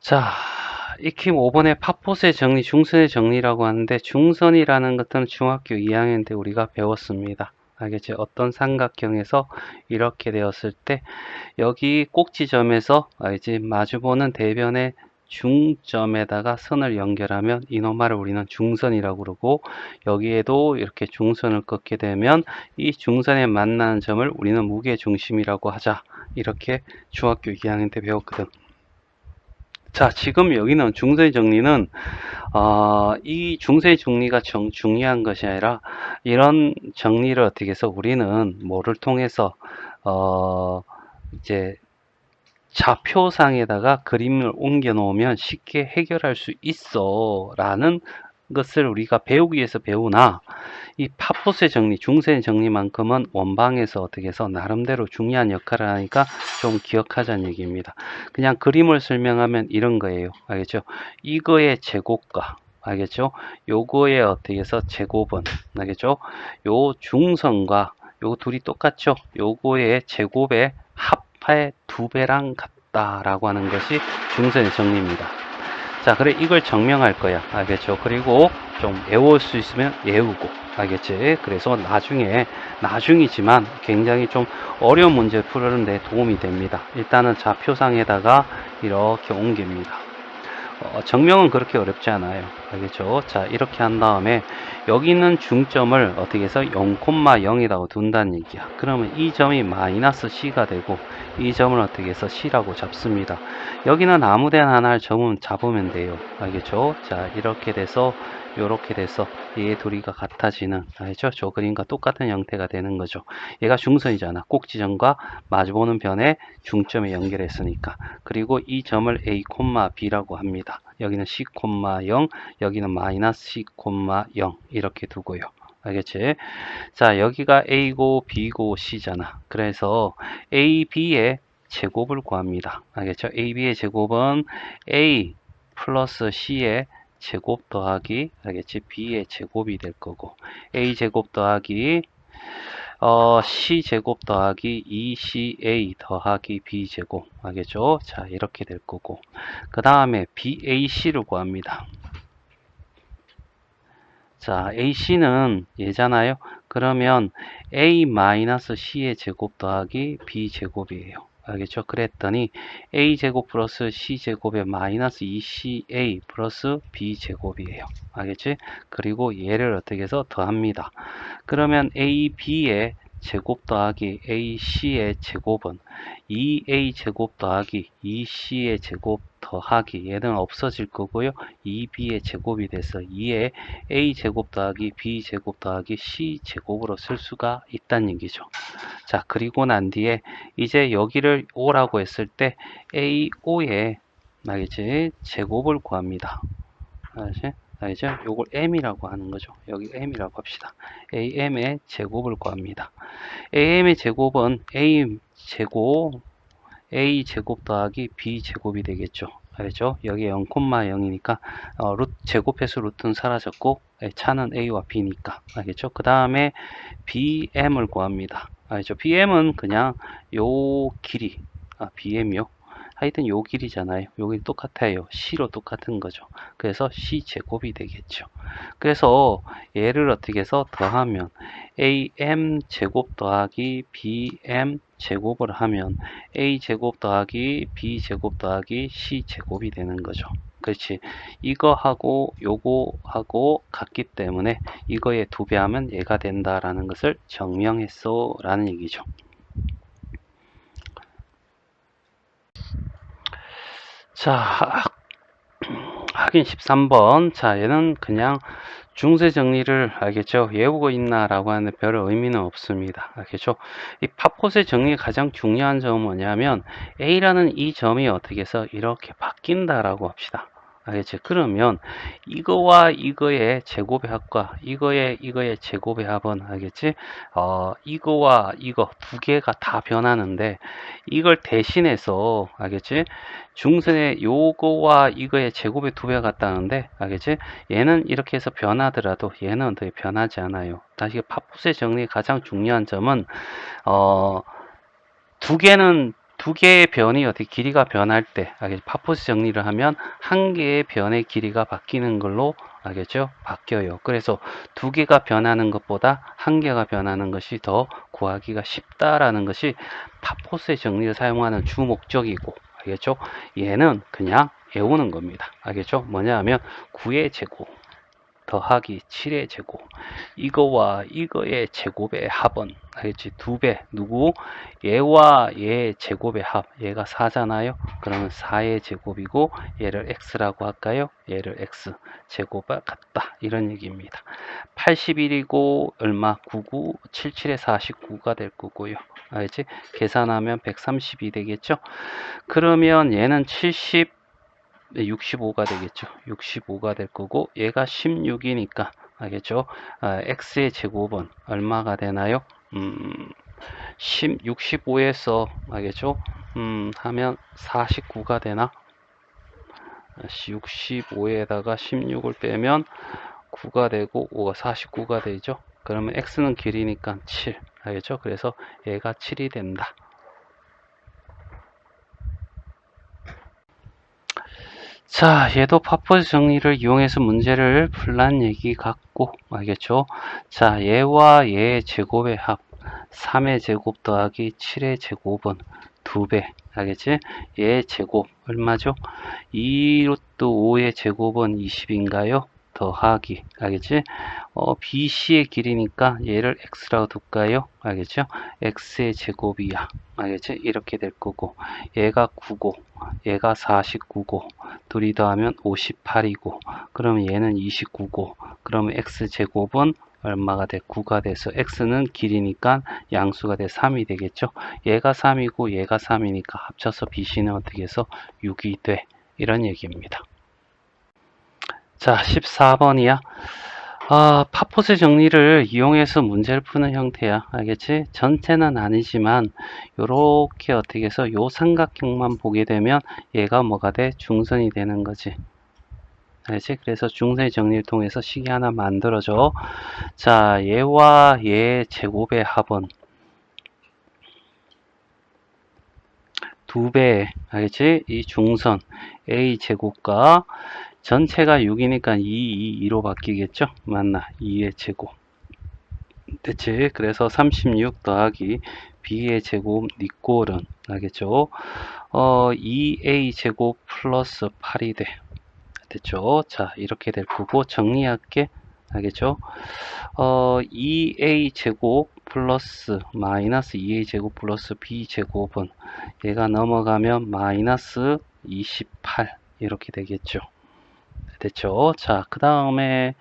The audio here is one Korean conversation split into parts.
자, 익힘 5번의 파포스의 정리, 중선의 정리라고 하는데, 중선이라는 것은 중학교 2학년 때 우리가 배웠습니다. 알겠지? 어떤 삼각형에서 이렇게 되었을 때 여기 꼭지점에서 알지? 마주보는 대변의 중점에다가 선을 연결하면 이놈을 우리는 중선이라고 그러고, 여기에도 이렇게 중선을 긋게 되면 이 중선에 만나는 점을 우리는 무게중심이라고 하자. 이렇게 중학교 2학년 때 배웠거든. 자, 지금 여기는 중선의 정리는 이 중선의 정리가 중요한 것이 아니라 이런 정리를 어떻게 해서 우리는 뭐를 통해서 이제 좌표상에다가 그림을 옮겨 놓으면 쉽게 해결할 수 있어 라는 것을 우리가 배우기 위해서 배우나, 이 파포스의 정리, 중세의 정리만큼은 원방에서 어떻게 해서 나름대로 중요한 역할을 하니까 좀 기억하자는 얘기입니다. 그냥 그림을 설명하면 이런 거예요. 알겠죠? 이거의 제곱과, 알겠죠? 요거의 어떻게 해서 제곱은, 알겠죠? 요 중선과 요 둘이 똑같죠? 요거의 제곱의 합의 2배랑 같다라고 하는 것이 중선의 정리입니다. 자, 그래 이걸 증명할 거야. 알겠죠? 그리고 좀 외울 수 있으면 외우고, 알겠지? 그래서 나중이지만 굉장히 좀 어려운 문제 풀는데 도움이 됩니다. 일단은 좌표상에다가 이렇게 옮깁니다. 증명은 그렇게 어렵지 않아요. 알겠죠? 자, 이렇게 한 다음에 여기 있는 중점을 어떻게 해서 0,0이라고 둔다는 얘기야. 그러면 이 점이 마이너스 C가 되고 이 점을 어떻게 해서 C라고 잡습니다. 여기는 아무데나 하나를 잡으면 돼요. 알겠죠? 자, 이렇게 돼서 요렇게 돼서 얘 둘이가 같아지는, 알죠? 저 그림과 똑같은 형태가 되는 거죠. 얘가 중선이잖아. 꼭지점과 마주보는 변에 중점에 연결했으니까. 그리고 이 점을 A, B라고 합니다. 여기는 C, 0, 여기는 마이너스 C, 0 이렇게 두고요. 알겠지? 자, 여기가 A고 B고 C잖아. 그래서 A, B의 제곱을 구합니다. 알겠죠? A, B의 제곱은 A 플러스 C의 제곱 더하기, 알겠지? B의 제곱이 될 거고, A 제곱 더하기 C제곱 더하기 2CA 더하기 B제곱, 알겠죠? 자, 이렇게 될 거고, 그 다음에 BAC를 구합니다. 자, AC는 얘잖아요. 그러면 A-C의 제곱 더하기 B제곱이에요. 알겠죠? 그랬더니 A제곱 플러스 C제곱의 마이너스 2CA 플러스 B제곱이에요. 알겠지? 그리고 얘를 어떻게 해서 더합니다. 그러면 AB의 제곱 더하기 AC의 제곱은 2A 제곱 더하기 2C의 제곱 더하기, 얘는 없어질 거고요. 2B의 제곱이 돼서 2의 A 제곱 더하기 B 제곱 더하기 C 제곱으로 쓸 수가 있다는 얘기죠. 자, 그리고 난 뒤에 이제 여기를 O라고 했을 때 AO의, 알겠지? 제곱을 구합니다. 알죠? 요걸 M이라고 하는 거죠. 여기 M이라고 합시다. AM의 제곱을 구합니다. AM의 제곱은 A 제곱 더하기 B 제곱이 되겠죠. 알죠? 여기 0,0이니까 제곱해서 루트는 사라졌고 차는 A와 B니까. 알겠죠? 그 다음에 BM을 구합니다. 알죠? BM은 그냥 요 길이, BM이요. 하여튼 요 길이잖아요. 여기 똑같아요. C로 똑같은 거죠. 그래서 C 제곱이 되겠죠. 그래서 얘를 어떻게 해서 더하면 AM 제곱 더하기 BM 제곱을 하면 A 제곱 더하기 B 제곱 더하기 C 제곱이 되는 거죠. 그렇지. 이거하고 요거하고 같기 때문에 이거에 2배 하면 얘가 된다라는 것을 증명했어 라는 얘기죠. 자, 확인 13번. 자, 얘는 그냥 중세 정리를, 알겠죠? 외우고 있나 라고 하는데 별 의미는 없습니다. 알겠죠? 이 파포스의 정리의 가장 중요한 점은 뭐냐면 A라는 이 점이 어떻게 해서 이렇게 바뀐다라고 합시다. 알겠죠? 그러면 이거와 이거의 제곱의 합과 이거의 제곱의 합은, 알겠지? 이거와 이거 2개가 다 변하는데 이걸 대신해서, 알겠지? 중선의 요거와 이거의 제곱의 2배가 같다는데, 알겠지? 얘는 이렇게 해서 변하더라도 얘는 어떻게 변하지 않아요. 다시 파푸스의 정리의 가장 중요한 점은 2개는 두 개의 변이 어떻게 길이가 변할 때, 알겠죠? 파포스 정리를 하면 한 개의 변의 길이가 바뀌는 걸로, 알겠죠? 바뀌어요. 그래서 두 개가 변하는 것보다 한 개가 변하는 것이 더 구하기가 쉽다라는 것이 파포스의 정리를 사용하는 주 목적이고, 알겠죠? 얘는 그냥 외우는 겁니다. 알겠죠? 뭐냐 하면 9의 제곱 더하기 7의 제곱, 이거와 이거의 제곱의 합은, 알겠지? 2배. 누구? 얘와 얘의 제곱의 합. 얘가 4잖아요. 그러면 4의 제곱이고 얘를 x라고 할까요? 얘를 x 제곱과 같다. 이런 얘기입니다. 81이고 얼마? 99, 77에 49가 될 거고요. 알겠지? 계산하면 132 되겠죠? 그러면 얘는 70, 65가 되겠죠. 65가 될 거고 얘가 16이니까, 알겠죠? x의 제곱은 얼마가 되나요? 65에서, 알겠죠? 하면 49가 되나? 65에다가 16을 빼면 9가 되고 5가 49가 되죠. 그러면 x는 길이니까 7, 알겠죠? 그래서 얘가 7이 된다. 자, 얘도 파포스 정리를 이용해서 문제를 풀란 얘기 같고, 알겠죠? 자, 얘와 얘의 제곱의 합 3의 제곱 더하기 7의 제곱은 2배, 알겠지? 얘의 제곱 얼마죠? 2루트 5의 제곱은 20인가요? 더하기, 알겠지? BC의 길이니까 얘를 x라고 둘까요? 알겠죠? x의 제곱이야, 알겠지? 이렇게 될 거고, 얘가 9고 얘가 49고 둘이 더하면 58이고 그러면 얘는 29고 그러면 x제곱은 얼마가 돼? 9가 돼서 x는 길이니까 양수가 돼 3이 되겠죠. 얘가 3이고 얘가 3이니까 합쳐서 BC는 어떻게 해서 6이 돼. 이런 얘기입니다. 자, 14번이야. 파포스 정리를 이용해서 문제를 푸는 형태야. 알겠지? 전체는 아니지만 요렇게 어떻게 해서 요 삼각형만 보게 되면 얘가 뭐가 돼? 중선이 되는 거지. 알겠지? 그래서 중선의 정리를 통해서 식이 하나 만들어줘. 자, 얘와 얘의 제곱의 합은 2배, 알겠지? 이 중선 a 제곱과 전체가 6이니까 2로 바뀌겠죠? 맞나? 2의 제곱. 됐지? 그래서 36 더하기 b의 제곱 니꼴은, 알겠죠? 2a 제곱 플러스 8이 돼. 됐죠? 자, 이렇게 될 거고, 정리할게. 알겠죠? 2a 제곱 플러스 마이너스 2a 제곱 플러스 b 제곱은 얘가 넘어가면 마이너스 28 이렇게 되겠죠. 됐죠? 자, 그 다음에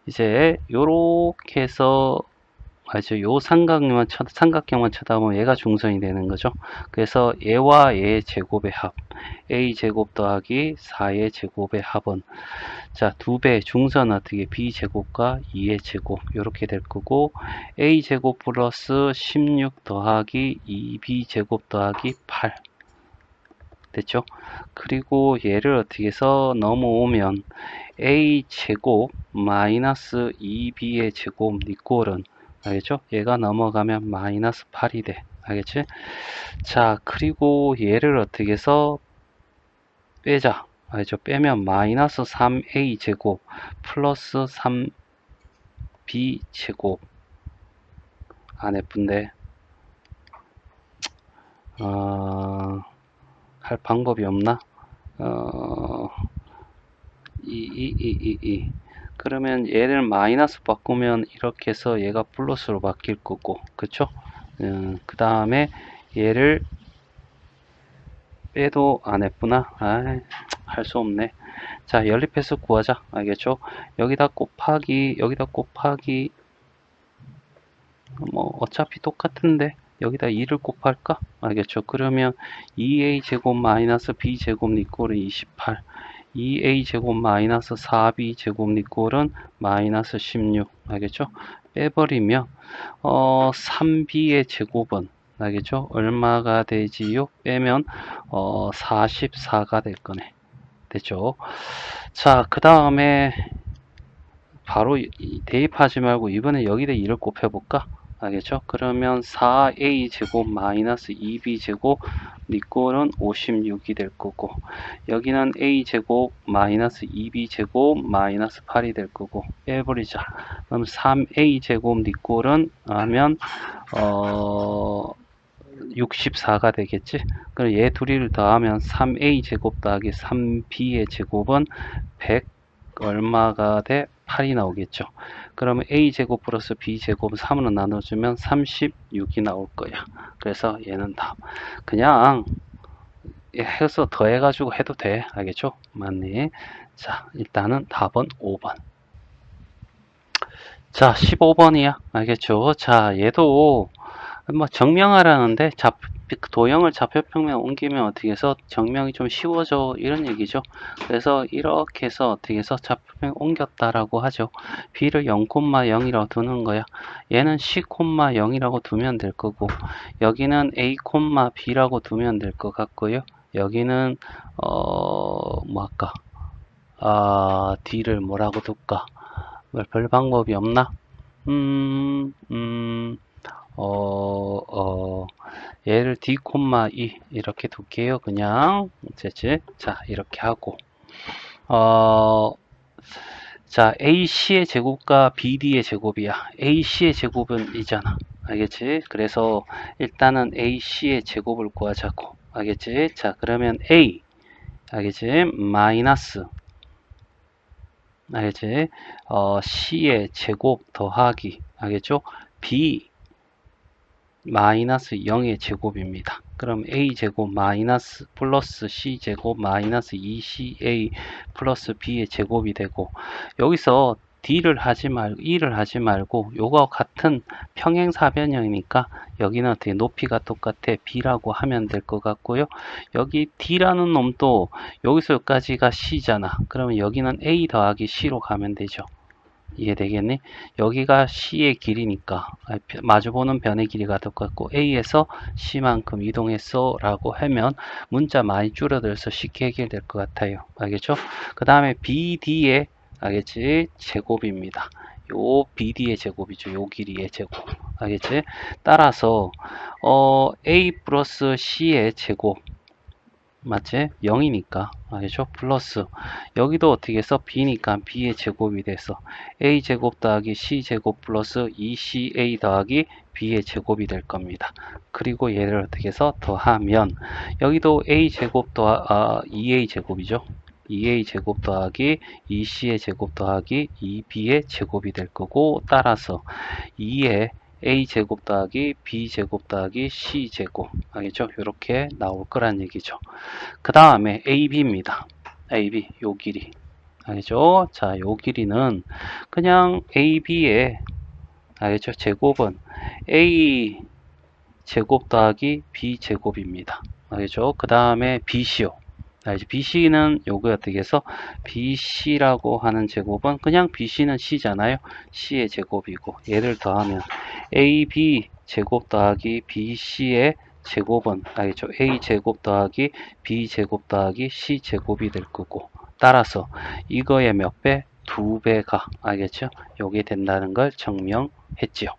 이제 요렇게 해서 요 삼각형만 쳐다보면 얘가 중선이 되는 거죠. 그래서 얘와 얘의 제곱의 합 a 제곱 더하기 4의 제곱의 합은, 자, 2배 중선 어떻게 b 제곱과 2의 제곱 이렇게 될 거고, a 제곱 플러스 16 더하기 2b 제곱 더하기 8 됐죠? 그리고 얘를 어떻게 해서 넘어오면 a 제곱 마이너스 2b의 제곱 니꼴은, 알겠죠? 얘가 넘어가면 마이너스 8이 돼. 알겠지? 자, 그리고 얘를 어떻게 해서 빼자. 알겠죠? 빼면 마이너스 3a 제곱 플러스 3b 제곱 안 예쁜데 할 방법이 없나? 그러면 얘를 마이너스 바꾸면 이렇게 해서 얘가 플러스로 바뀔 거고, 그쵸? 그 다음에 얘를 빼도 안 했구나. 할 수 없네. 자, 연립해서 구하자. 알겠죠? 여기다 곱하기 뭐 어차피 똑같은데 여기다 2를 곱할까? 알겠죠? 그러면 2a 제곱 마이너스 b 제곱 니꼴은 28, 2a 제곱 마이너스 4b 제곱 니꼴은 마이너스 16. 알겠죠? 빼버리면 3b의 제곱은, 알겠죠? 얼마가 되지요? 빼면 44가 될 거네. 됐죠? 자, 그 다음에 바로 대입하지 말고 이번에 여기다 2를 곱해볼까? 알겠죠? 그러면 4a제곱 마이너스 2b제곱 니 꼴은 56이 될 거고, 여기는 a제곱 마이너스 2b제곱 마이너스 8이 될 거고, 빼버리자. 그럼 3a제곱 니 꼴은 하면 64가 되겠지? 그럼 얘 둘이를 더하면 3a제곱 더하기 3b의 제곱은 100 얼마가 돼? 8이 나오겠죠. 그러면 a제곱 플러스 b제곱 3으로 나눠주면 36이 나올 거야. 그래서 얘는 답. 그냥 해서 더해가지고 해도 돼. 알겠죠? 맞네. 자, 일단은 답은 5번. 자, 15번이야. 알겠죠? 자, 얘도 뭐 정명하라는데 도형을 좌표평면에 옮기면 어떻게 해서 정명이 좀 쉬워져, 이런 얘기죠. 그래서 이렇게 해서 어떻게 해서 좌표평 옮겼다라고 하죠. b를 0,0이라고 두는 거야. 얘는 c,0이라고 두면 될 거고, 여기는 a, b라고 두면 될 것 같고요. 여기는 뭐 할까? d를 뭐라고 둘까? 별 방법이 없나? 얘를 d, 2 이렇게 둘게요. 그냥 됐지? 자, 이렇게 하고 자, AC의 제곱과 BD의 제곱이야. AC의 제곱은 이잖아. 알겠지? 그래서 일단은 AC의 제곱을 구하자고. 알겠지? 자, 그러면 A 알겠지? 마이너스 알겠지? C의 제곱 더하기 알겠죠? B 마이너스 0의 제곱입니다. 그럼 a제곱 마이너스 플러스 c제곱 마이너스 2ca 플러스 b의 제곱이 되고, 여기서 d를 하지 말고 e를 하지 말고 요거 같은 평행사변형이니까 여기는 어떻게 높이가 똑같아 b라고 하면 될 것 같고요. 여기 d라는 놈도 여기서 여기까지가 c잖아. 그러면 여기는 a 더하기 c로 가면 되죠. 이해되겠니? 여기가 C의 길이니까 마주보는 변의 길이가 똑같고 A에서 C만큼 이동했어 라고 하면 문자 많이 줄어들어서 쉽게 해결될 것 같아요. 알겠죠? 그 다음에 BD의 알겠지? 제곱입니다. 요 BD의 제곱이죠. 요 길이의 제곱. 알겠지? 따라서 A 플러스 C의 제곱 맞지? 0이니까 알겠죠? 플러스 여기도 어떻게 해서 b니까 b의 제곱이 돼서 a제곱 더하기 c제곱 플러스 2ca 더하기 b의 제곱이 될 겁니다. 그리고 얘를 어떻게 해서 더하면 여기도 a제곱 2a 제곱이죠. 2a 제곱 더하기 2c의 제곱 더하기 2b의 제곱이 될 거고, 따라서 2의 a제곱 더하기 b제곱 더하기 c제곱 알겠죠? 이렇게 나올 거란 얘기죠. 그 다음에 AB입니다. AB 요 길이 알겠죠? 자, 요 길이는 그냥 AB의 알겠죠? 제곱은 A 제곱 더하기 B 제곱입니다. 알겠죠? 그 다음에 BC요. BC는 요거 어떻게 해서 BC라고 하는 제곱은 그냥 BC는 C잖아요. C의 제곱이고 얘를 더하면 AB 제곱 더하기 BC의 제곱은 알겠죠? A 제곱 더하기 B 제곱 더하기 C 제곱이 될 거고, 따라서 이거의 몇 배? 2배가 알겠죠? 요게 된다는 걸 증명했지요.